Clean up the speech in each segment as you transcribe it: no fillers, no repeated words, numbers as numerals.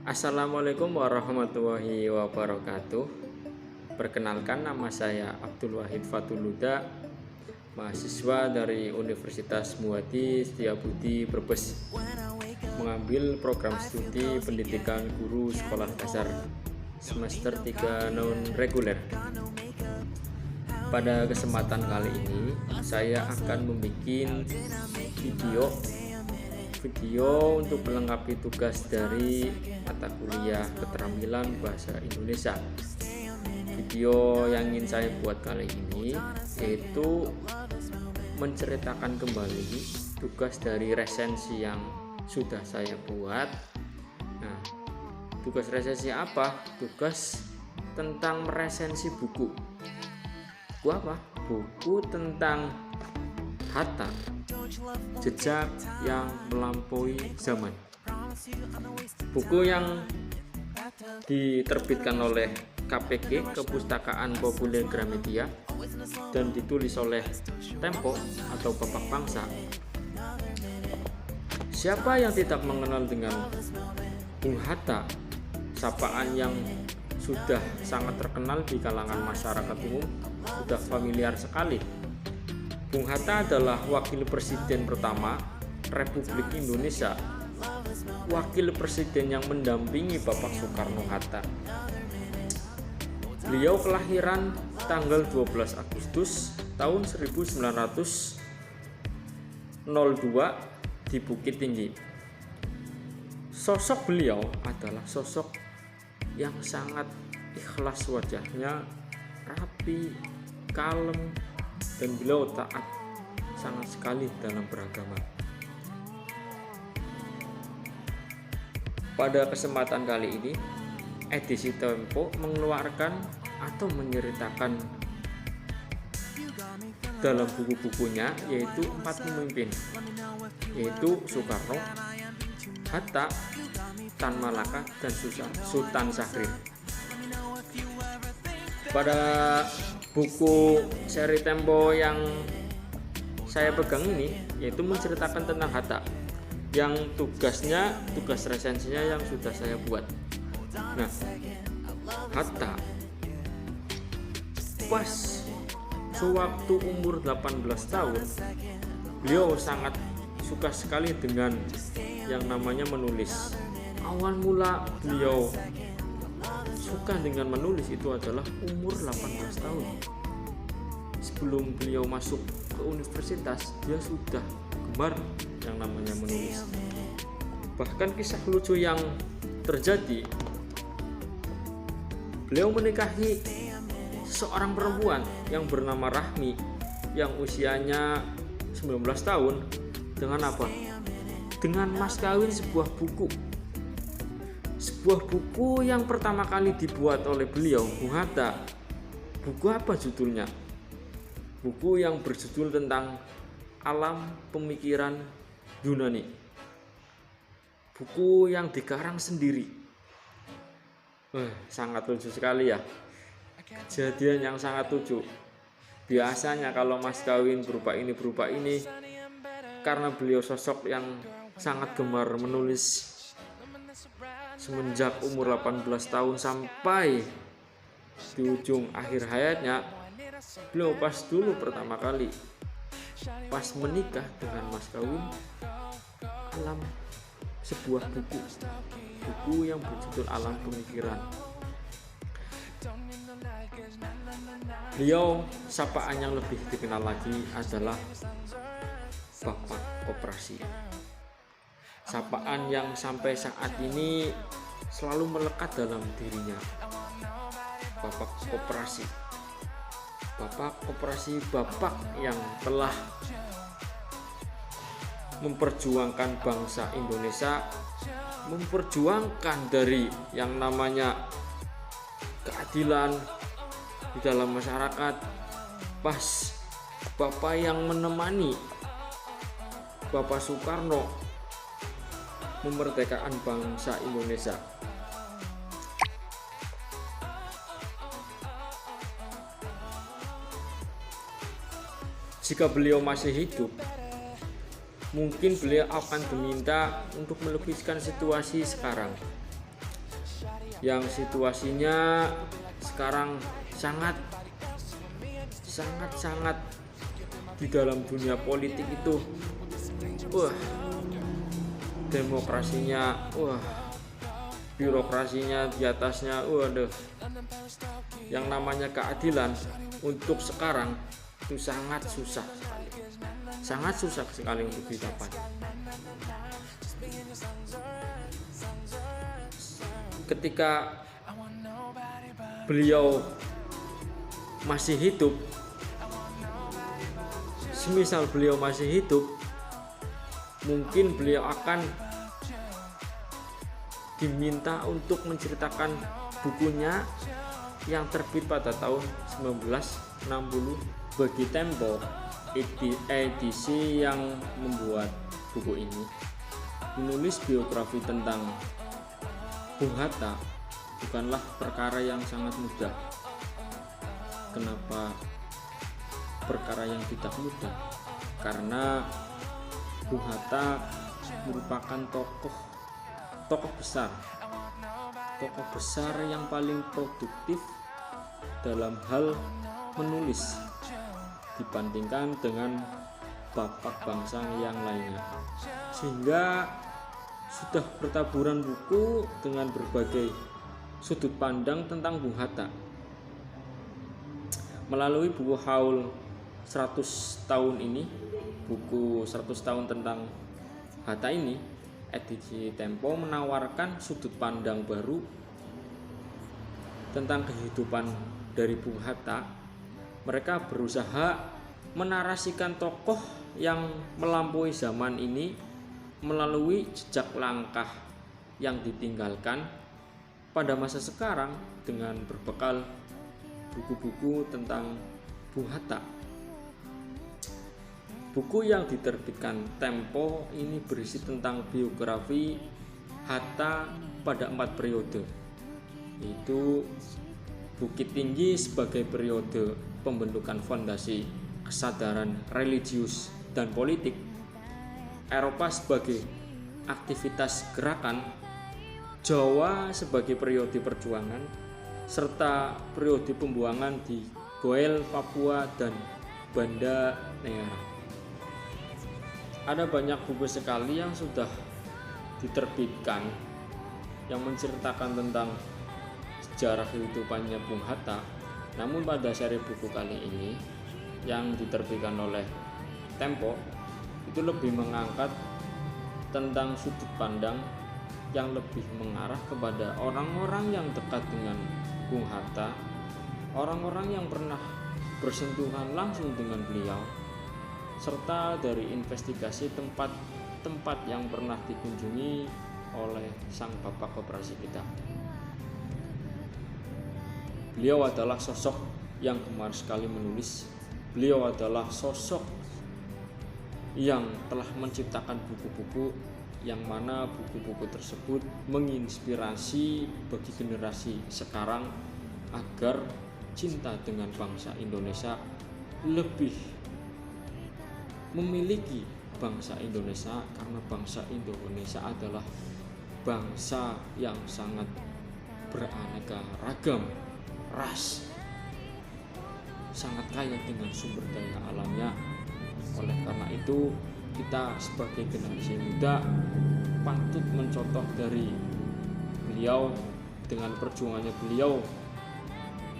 Assalamualaikum warahmatullahi wabarakatuh. Perkenalkan, nama saya Abdul Wahid Fatuluda, mahasiswa dari Universitas Muadi Setiabudi Brebes, mengambil program studi pendidikan guru sekolah dasar semester 3 non reguler. Pada kesempatan kali ini saya akan membuat video untuk melengkapi tugas dari mata kuliah keterampilan bahasa Indonesia. Video yang ingin saya buat kali ini yaitu menceritakan kembali tugas dari resensi yang sudah saya buat. Nah, tugas resensi apa? Tugas tentang meresensi buku. Buku apa? Buku tentang Hatta, jejak yang melampaui zaman. Buku yang diterbitkan oleh KPG, Kepustakaan Populer Gramedia, dan ditulis oleh Tempo atau Bapak Bangsa. Siapa yang tidak mengenal dengan Bung Hatta, sapaan yang sudah sangat terkenal di kalangan masyarakat umum, sudah familiar sekali. Bung Hatta adalah wakil presiden pertama Republik Indonesia, wakil presiden yang mendampingi Bapak Soekarno-Hatta. Beliau kelahiran tanggal 12 Agustus tahun 1902 di Bukit Tinggi. Sosok beliau adalah sosok yang sangat ikhlas, wajahnya rapi, kalem, dan beliau taat sangat sekali dalam beragama. Pada kesempatan kali ini, edisi Tempo mengeluarkan atau menceritakan dalam buku-bukunya yaitu 4 pemimpin, yaitu Soekarno, Hatta, Tan Malaka, dan Sultan Syahrir. Pada buku seri Tempo yang saya pegang ini yaitu menceritakan tentang Hatta, yang tugas resensinya yang sudah saya buat. Nah, Hatta pas sewaktu umur 18 tahun, beliau sangat suka sekali dengan yang namanya menulis. Awal mula beliau suka dengan menulis itu adalah umur 18 tahun. Sebelum beliau masuk ke universitas, dia sudah gemar yang namanya menulis. Bahkan kisah lucu yang terjadi, beliau menikahi seorang perempuan yang bernama Rahmi yang usianya 19 tahun dengan apa? Dengan mas kawin sebuah buku. Sebuah buku yang pertama kali dibuat oleh beliau, Bung Hatta. Buku apa judulnya? Buku yang berjudul tentang alam pemikiran Yunani. Buku yang dikarang sendiri. Sangat lucu sekali ya. Kejadian yang sangat lucu. Biasanya kalau mas kawin berupa ini, karena beliau sosok yang sangat gemar menulis semenjak umur 18 tahun sampai di ujung akhir hayatnya, beliau pas dulu pertama kali pas menikah dengan mas kawin alam sebuah buku yang berjudul Alam Pemikiran. Beliau sapaan yang lebih dikenal lagi adalah Bapak Koperasi. Sapaan yang sampai saat ini selalu melekat dalam dirinya. Bapak Koperasi. Bapak Koperasi, bapak yang telah memperjuangkan bangsa Indonesia, memperjuangkan dari yang namanya keadilan di dalam masyarakat. Pas bapak yang menemani Bapak Soekarno memerdekakan bangsa Indonesia. Jika beliau masih hidup, mungkin beliau akan diminta untuk melukiskan situasi sekarang. yang situasinya sekarang sangat di dalam dunia politik itu demokrasinya birokrasinya di atasnya yang namanya keadilan untuk sekarang itu sangat susah sekali untuk didapat. Ketika beliau masih hidup, semisal beliau masih hidup, mungkin beliau akan diminta untuk menceritakan bukunya yang terbit pada tahun 1960 bagi Tempo. Edisi yang membuat buku ini menulis biografi tentang Bung Hatta bukanlah perkara yang sangat mudah. Kenapa perkara yang tidak mudah? Karena Bung Hatta merupakan tokoh besar yang paling produktif dalam hal menulis dibandingkan dengan bapak bangsa yang lainnya, sehingga sudah bertaburan buku dengan berbagai sudut pandang tentang Bung Hatta. Melalui buku haul 100 tahun ini, buku 100 tahun tentang Hatta ini, edisi Tempo menawarkan sudut pandang baru tentang kehidupan dari Bung Hatta. Mereka berusaha menarasikan tokoh yang melampaui zaman ini melalui jejak langkah yang ditinggalkan pada masa sekarang dengan berbekal buku-buku tentang Bung Hatta. Buku yang diterbitkan Tempo ini berisi tentang biografi Hatta pada 4 periode, yaitu Bukit Tinggi sebagai periode pembentukan fondasi kesadaran religius dan politik, Eropa sebagai aktivitas gerakan, Jawa sebagai periode perjuangan, serta periode pembuangan di Goel, Papua, dan Banda Neira. Ada banyak buku sekali yang sudah diterbitkan yang menceritakan tentang sejarah kehidupannya Bung Hatta. Namun pada seri buku kali ini yang diterbitkan oleh Tempo itu lebih mengangkat tentang sudut pandang yang lebih mengarah kepada orang-orang yang dekat dengan Bung Hatta, orang-orang yang pernah bersentuhan langsung dengan beliau, serta dari investigasi tempat-tempat yang pernah dikunjungi oleh sang bapak koperasi kita. Beliau adalah sosok yang gemar sekali menulis. Beliau adalah sosok yang telah menciptakan buku-buku yang mana buku-buku tersebut menginspirasi bagi generasi sekarang agar cinta dengan bangsa Indonesia, lebih memiliki bangsa Indonesia, karena bangsa Indonesia adalah bangsa yang sangat beraneka ragam ras, sangat kaya dengan sumber daya alamnya. Oleh karena itu kita sebagai generasi muda patut mencontoh dari beliau dengan perjuangannya beliau,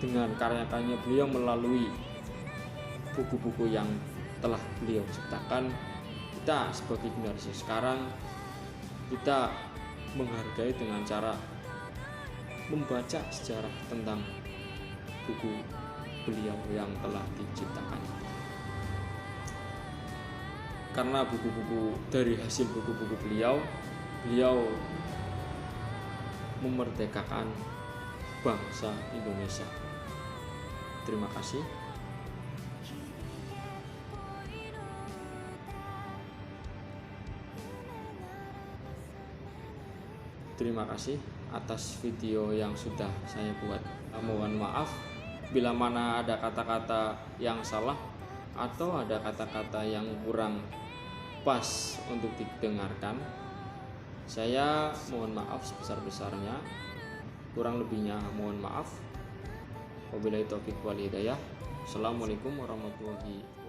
dengan karya-karyanya beliau melalui buku-buku yang telah beliau ciptakan. Kita sebagai generasi sekarang, kita menghargai dengan cara membaca sejarah tentang buku beliau yang telah diciptakan. Karena buku-buku dari hasil buku-buku beliau memerdekakan bangsa Indonesia. Terima kasih. Terima kasih atas video yang sudah saya buat. Mohon maaf bila mana ada kata-kata yang salah atau ada kata-kata yang kurang pas untuk didengarkan. Saya mohon maaf sebesar-besarnya. Kurang lebihnya mohon maaf. Wabillahi taufiq wal hidayah. Assalamualaikum warahmatullahi